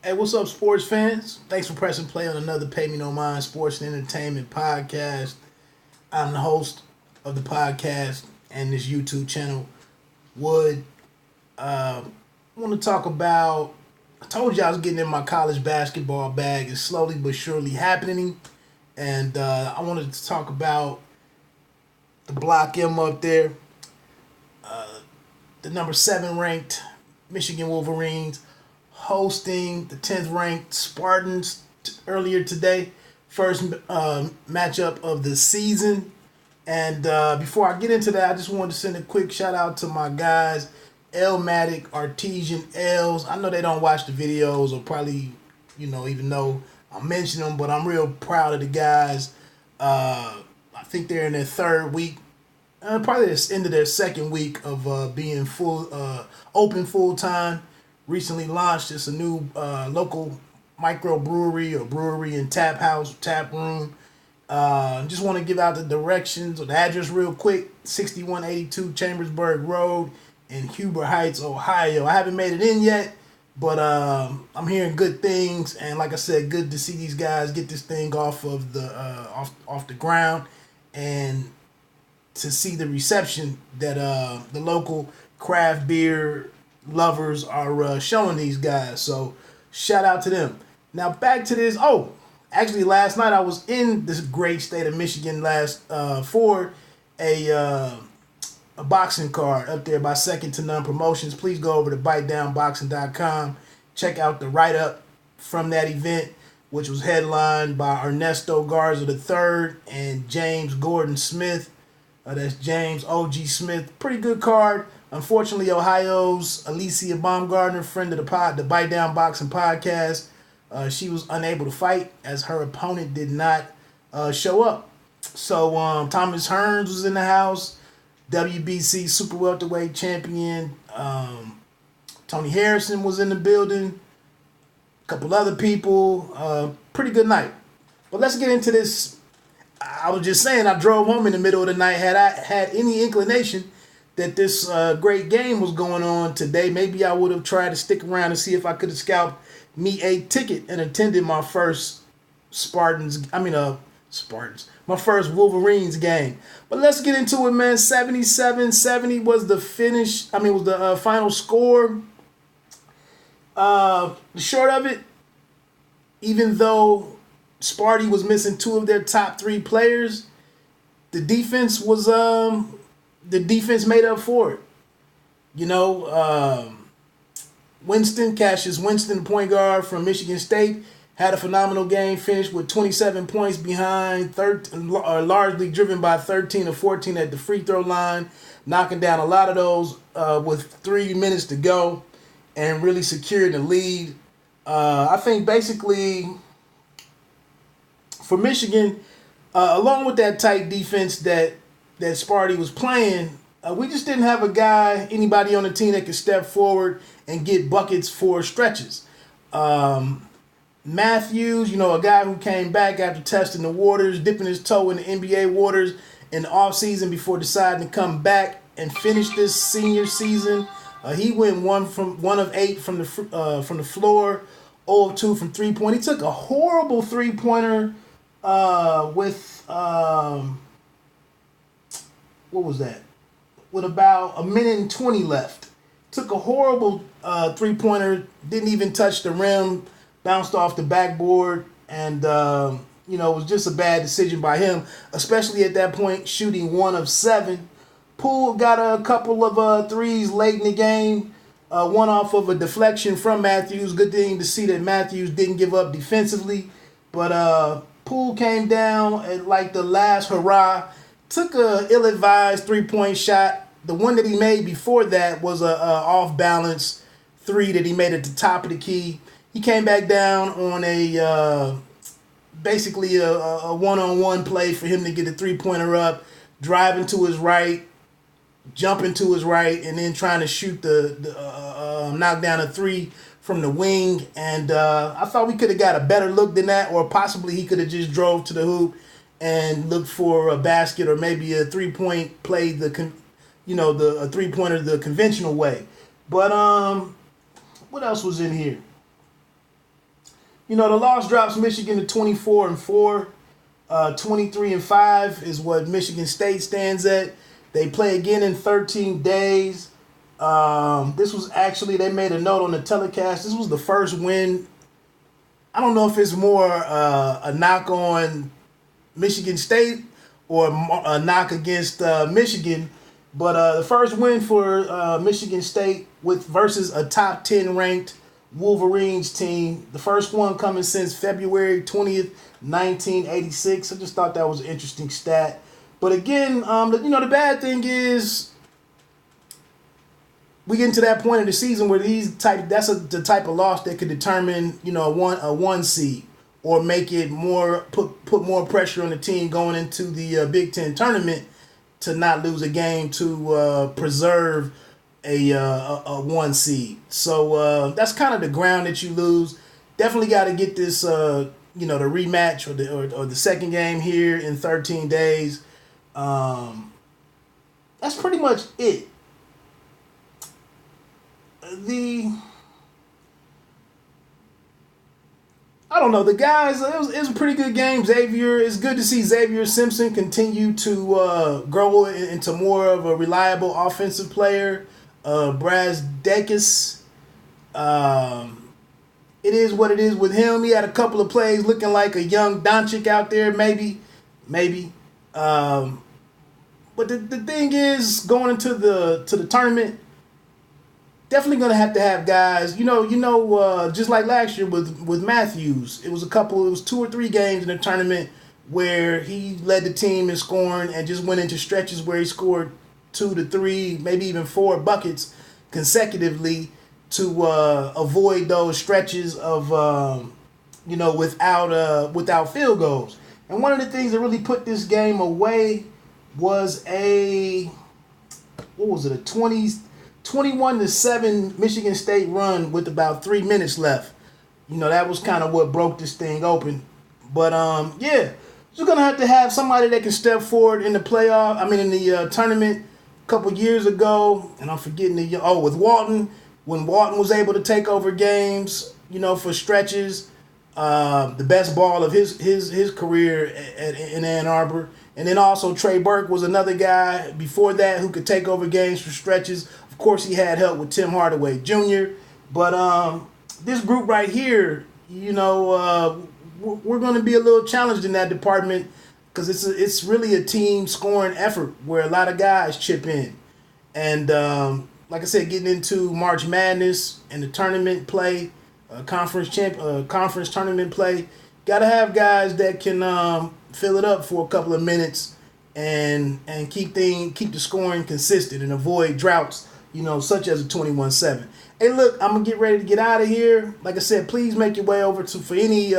Hey, what's up, sports fans? Thanks for pressing play on another Pay Me No Mind Sports and Entertainment podcast. I'm the host of the podcast and this YouTube channel, Wood. I want to talk about. I told you I was getting in my college basketball bag. It's slowly but surely happening. And I wanted to talk about the Block M up there, the number 7 ranked Michigan Wolverines hosting the 10th ranked Spartans earlier today. First matchup of the season. And before I get into that, I just wanted to send a quick shout out to my guys, Elmatic, Artesian Els. I know they don't watch the videos or probably, even though I mention them, but I'm real proud of the guys. I think they're in their third week, probably the end of their second week of being open full time. Recently launched a new local microbrewery or brewery and tap room. Just want to give out the directions or the address real quick. 6182 Chambersburg Road in Huber Heights, Ohio. I haven't made it in yet, but I'm hearing good things, and like I said, good to see these guys get this thing off of the off the ground, and to see the reception that the local craft beer lovers are showing these guys. So shout out to them. Now back to this. Oh, actually last night I was in this great state of Michigan for a boxing card up there by Second to None Promotions. Please go over to bitedownboxing.com. Check out the write-up from that event, which was headlined by Ernesto Garza III and James Gordon Smith. That's James O.G. Smith. Pretty good card. Unfortunately, Ohio's Alicia Baumgartner, friend of the Bite Down Boxing podcast, she was unable to fight as her opponent did not show up. So Thomas Hearns was in the house. WBC super welterweight champion Tony Harrison was in the building. A couple other people. Pretty good night. But let's get into this. I was just saying, I drove home in the middle of the night. Had I had any inclination that this great game was going on today, maybe I would have tried to stick around and see if I could have scalped me a ticket and attended my first my first Wolverines game. But let's get into it, man. 77-70 was the finish. Was the final score. The short of it, even though Sparty was missing 2 of their top 3 players, the defense made up for it. Cassius Winston, point guard from Michigan State, had a phenomenal game, finished with 27 points behind, largely driven by 13 of 14 at the free throw line, knocking down a lot of those with 3 minutes to go and really secured the lead. I think basically for Michigan, along with that tight defense that Sparty was playing, we just didn't have anybody on the team that could step forward and get buckets for stretches. Matthews, a guy who came back after testing the waters, dipping his toe in the NBA waters in the offseason before deciding to come back and finish this senior season. He went 1 of 8 from the floor, 0 of 2 from 3-point. He took a horrible 3-pointer with what was that? With about a minute and 20 left. Took a horrible 3-pointer, didn't even touch the rim, bounced off the backboard, and it was just a bad decision by him, especially at that point, shooting 1 of 7. Poole got a couple of threes late in the game, one off of a deflection from Matthews. Good thing to see that Matthews didn't give up defensively, but Poole came down at like the last hurrah, took a ill-advised 3-point shot. The one that he made before that was a off-balance 3 that he made at the top of the key. He came back down on basically a one-on-one play for him to get a 3-pointer up, driving to his right, jumping to his right, and then trying to shoot knock down a 3 from the wing. And I thought we could have got a better look than that, or possibly he could have just drove to the hoop and looked for a basket or maybe a 3-point play, a 3-pointer the conventional way. But what else was in here? The loss drops Michigan to 24-4. 23-5 is what Michigan State stands at. They play again in 13 days. This was actually, they made a note on the telecast. This was the first win. I don't know if it's more a knock on Michigan State or a knock against Michigan, but the first win for Michigan State versus a top 10 ranked Wolverines team. The first one coming since February 20th, 1986. I just thought that was an interesting stat. But again, the bad thing is we get into that point of the season where that's the type of loss that could determine, a one seed or make it put more pressure on the team going into the Big Ten tournament to not lose a game to preserve a one seed. So that's kind of the ground that you lose. Definitely got to get this, the rematch or the second game here in 13 days. That's pretty much it. I don't know, the guys, it was a pretty good game. It's good to see Xavier Simpson continue to grow into more of a reliable offensive player. Brazdakis, it is what it is with him. He had a couple of plays looking like a young Doncic out there, maybe. But the thing is, going into the tournament, definitely going to have guys, just like last year with Matthews. It was 2 or 3 games in the tournament where he led the team in scoring and just went into stretches where he scored 2 to 3, maybe even 4 buckets consecutively to avoid those stretches of, without field goals. And one of the things that really put this game away was a 21-7 Michigan State run with about 3 minutes left. That was kind of what broke this thing open. But you're gonna have somebody that can step forward in the tournament a couple years ago, and I'm forgetting with Walton, when Walton was able to take over games, for stretches, the best ball of his career in Ann Arbor. And then also Trey Burke was another guy before that who could take over games for stretches. Of course, he had help with Tim Hardaway Jr. But this group right here, we're going to be a little challenged in that department because it's really a team scoring effort where a lot of guys chip in. And like I said, getting into March Madness and the tournament play, conference tournament play, got to have guys that can fill it up for a couple of minutes and keep the scoring consistent and avoid droughts, such as a 21-7. Hey, look, I'm gonna get ready to get out of here. Like I said, please make your way over for any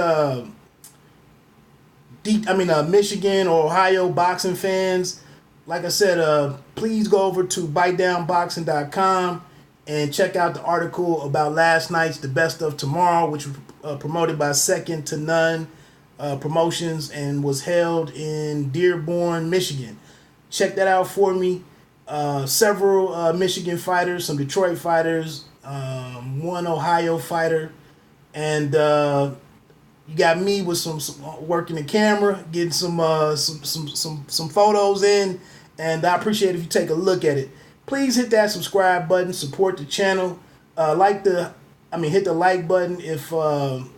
Michigan or Ohio boxing fans. Like I said, please go over to bitedownboxing.com and check out the article about last night's The Best of Tomorrow, which was promoted by Second to None Promotions and was held in Dearborn, Michigan. Check that out for me. Several Michigan fighters, some Detroit fighters, one Ohio fighter, and you got me with some working the camera, getting some photos in, and I appreciate if you take a look at it. Please hit that subscribe button, support the channel. Hit the like button if you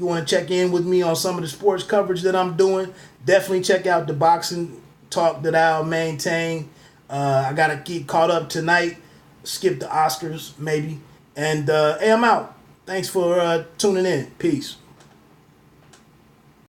want to check in with me on some of the sports coverage that I'm doing. Definitely check out the boxing talk that I'll maintain. I got to get caught up tonight. Skip the Oscars, maybe. And I'm out. Thanks for tuning in. Peace.